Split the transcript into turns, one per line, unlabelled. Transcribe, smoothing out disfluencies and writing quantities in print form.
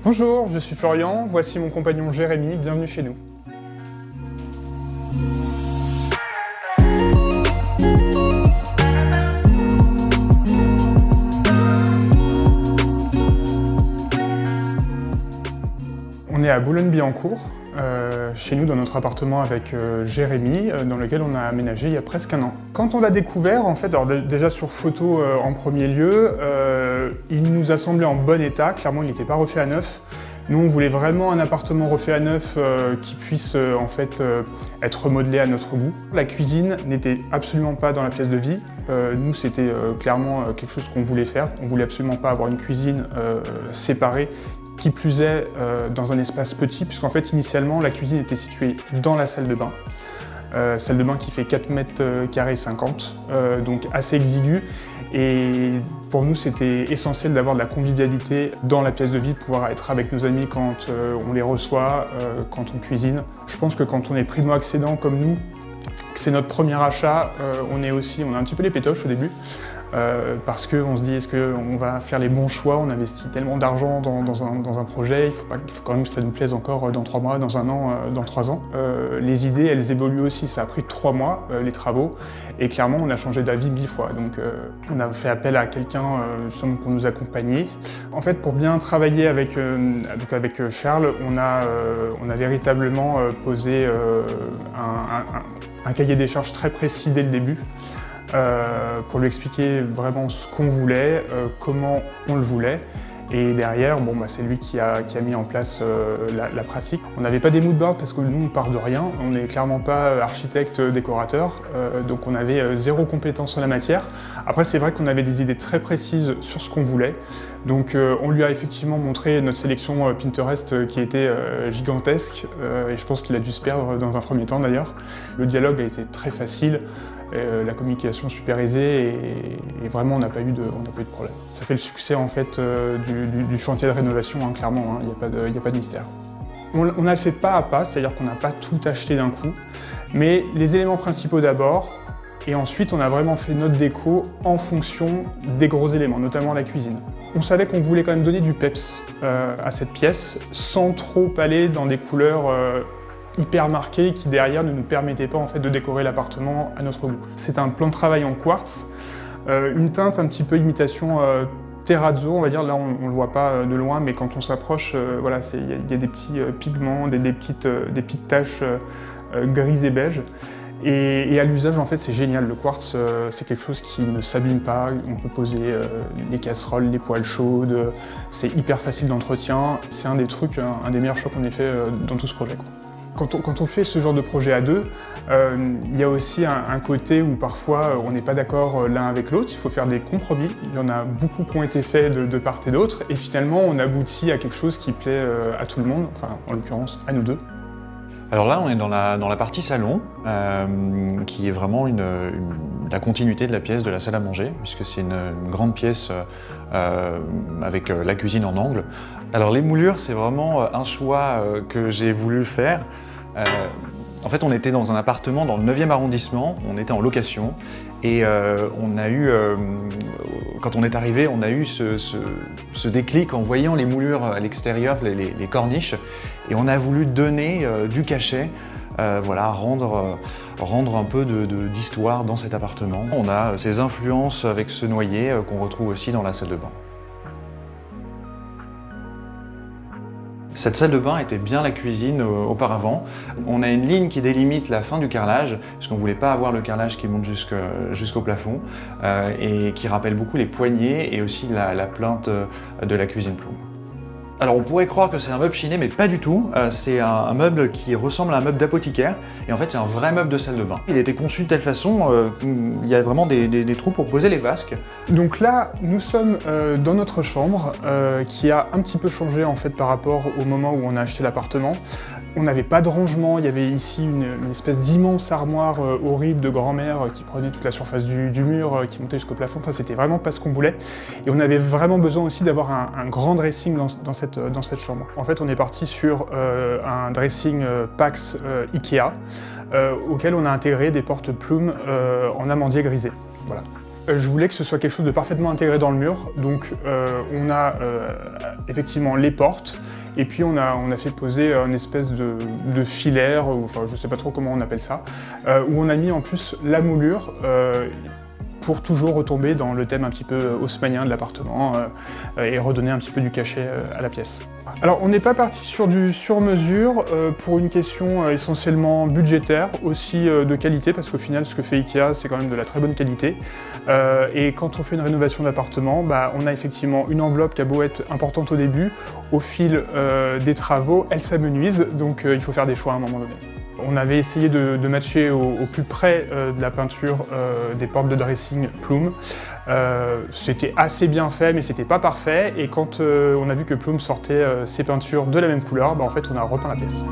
Bonjour, je suis Florian, voici mon compagnon Jérémy, bienvenue chez nous. On est à Boulogne-Billancourt, chez nous dans notre appartement avec Jérémy, dans lequel on a aménagé il y a presque un an. Quand on l'a découvert, en fait, alors déjà sur photo en premier lieu, il nous a semblé en bon état, clairement il n'était pas refait à neuf. Nous on voulait vraiment un appartement refait à neuf qui puisse en fait être remodelé à notre goût. La cuisine n'était absolument pas dans la pièce de vie. Nous c'était clairement quelque chose qu'on voulait faire. On voulait absolument pas avoir une cuisine séparée. Qui plus est dans un espace petit, puisqu'en fait initialement la cuisine était située dans la salle de bain. Salle de bain qui fait 4 mètres carrés 50, donc assez exiguë. Et pour nous c'était essentiel d'avoir de la convivialité dans la pièce de vie, de pouvoir être avec nos amis quand on les reçoit, quand on cuisine. Je pense que quand on est primo-accédant comme nous, que c'est notre premier achat, on a un petit peu les pétoches au début. Parce qu'on se dit est-ce qu'on va faire les bons choix, on investit tellement d'argent dans un projet, il faut quand même que ça nous plaise encore dans 3 mois, dans un an, dans 3 ans. Les idées elles évoluent aussi, ça a pris 3 mois les travaux et clairement on a changé d'avis 1000 fois. Donc on a fait appel à quelqu'un justement pour nous accompagner. En fait pour bien travailler avec Charles, on a véritablement posé un cahier des charges très précis dès le début. Pour lui expliquer vraiment ce qu'on voulait, comment on le voulait. Et derrière, c'est lui qui a mis en place la pratique. On n'avait pas des moodboards parce que nous on part de rien, on n'est clairement pas architecte, décorateur, donc on avait zéro compétence en la matière. Après c'est vrai qu'on avait des idées très précises sur ce qu'on voulait, donc on lui a effectivement montré notre sélection Pinterest qui était gigantesque, et je pense qu'il a dû se perdre dans un premier temps d'ailleurs. Le dialogue a été très facile, la communication super aisée et vraiment on n'a pas eu de problème. Ça fait le succès en fait du chantier de rénovation, hein, clairement, il n'y a pas de mystère. On a fait pas à pas, c'est-à-dire qu'on n'a pas tout acheté d'un coup, mais les éléments principaux d'abord, et ensuite on a vraiment fait notre déco en fonction des gros éléments, notamment la cuisine. On savait qu'on voulait quand même donner du peps à cette pièce, sans trop aller dans des couleurs hyper marquées qui derrière ne nous permettaient pas en fait de décorer l'appartement à notre goût. C'est un plan de travail en quartz, une teinte un petit peu imitation terrazzo, on va dire. Là on ne le voit pas de loin, mais quand on s'approche, voilà, il y a des petits pigments, des petites taches grises et beige. Et à l'usage, en fait, c'est génial. Le quartz, c'est quelque chose qui ne s'abîme pas. On peut poser les casseroles, les poêles chaudes. C'est hyper facile d'entretien. C'est un des trucs, un des meilleurs choix qu'on ait fait dans tout ce projet, quoi. Quand on fait ce genre de projet à deux, il y a aussi un côté où parfois on n'est pas d'accord l'un avec l'autre, il faut faire des compromis. Il y en a beaucoup qui ont été faits de part et d'autre, et finalement on aboutit à quelque chose qui plaît à tout le monde, enfin en l'occurrence à nous deux.
Alors là on est dans la partie salon, qui est vraiment la continuité de la pièce de la salle à manger, puisque c'est une grande pièce avec la cuisine en angle. Alors les moulures, c'est vraiment un choix que j'ai voulu faire. En fait, on était dans un appartement dans le 9e arrondissement, on était en location et on a eu, quand on est arrivé, on a eu ce déclic en voyant les moulures à l'extérieur, les corniches, et on a voulu donner du cachet, voilà, rendre un peu d'histoire dans cet appartement. On a ces influences avec ce noyer qu'on retrouve aussi dans la salle de bain. Cette salle de bain était bien la cuisine auparavant. On a une ligne qui délimite la fin du carrelage, puisqu'on ne voulait pas avoir le carrelage qui monte jusqu'au plafond, et qui rappelle beaucoup les poignées et aussi la plainte de la cuisine plomb. Alors on pourrait croire que c'est un meuble chiné, mais pas du tout. C'est un meuble qui ressemble à un meuble d'apothicaire, et en fait c'est un vrai meuble de salle de bain. Il a été conçu de telle façon, il y a vraiment des trous pour poser les vasques.
Donc là, nous sommes dans notre chambre, qui a un petit peu changé en fait par rapport au moment où on a acheté l'appartement. On n'avait pas de rangement, il y avait ici une espèce d'immense armoire horrible de grand-mère qui prenait toute la surface du mur, qui montait jusqu'au plafond. Enfin, c'était vraiment pas ce qu'on voulait. Et on avait vraiment besoin aussi d'avoir un grand dressing dans cette chambre. En fait, on est parti sur un dressing Pax Ikea, auquel on a intégré des porte-plumes en amandier grisé. Voilà. je voulais que ce soit quelque chose de parfaitement intégré dans le mur. Donc on a effectivement les portes, et puis on a fait poser une espèce de filaire, enfin je sais pas trop comment on appelle ça, où on a mis en plus la moulure, pour toujours retomber dans le thème un petit peu haussmannien de l'appartement et redonner un petit peu du cachet à la pièce. Alors on n'est pas parti sur du sur-mesure pour une question essentiellement budgétaire, aussi de qualité, parce qu'au final ce que fait Ikea c'est quand même de la très bonne qualité. Et quand on fait une rénovation d'appartement, on a effectivement une enveloppe qui a beau être importante au début, au fil des travaux elle s'amenuise, donc il faut faire des choix à un moment donné. On avait essayé de matcher au plus près de la peinture des portes de dressing Plume. C'était assez bien fait, mais c'était pas parfait. Et quand on a vu que Plume sortait ses peintures de la même couleur, en fait on a repeint la pièce.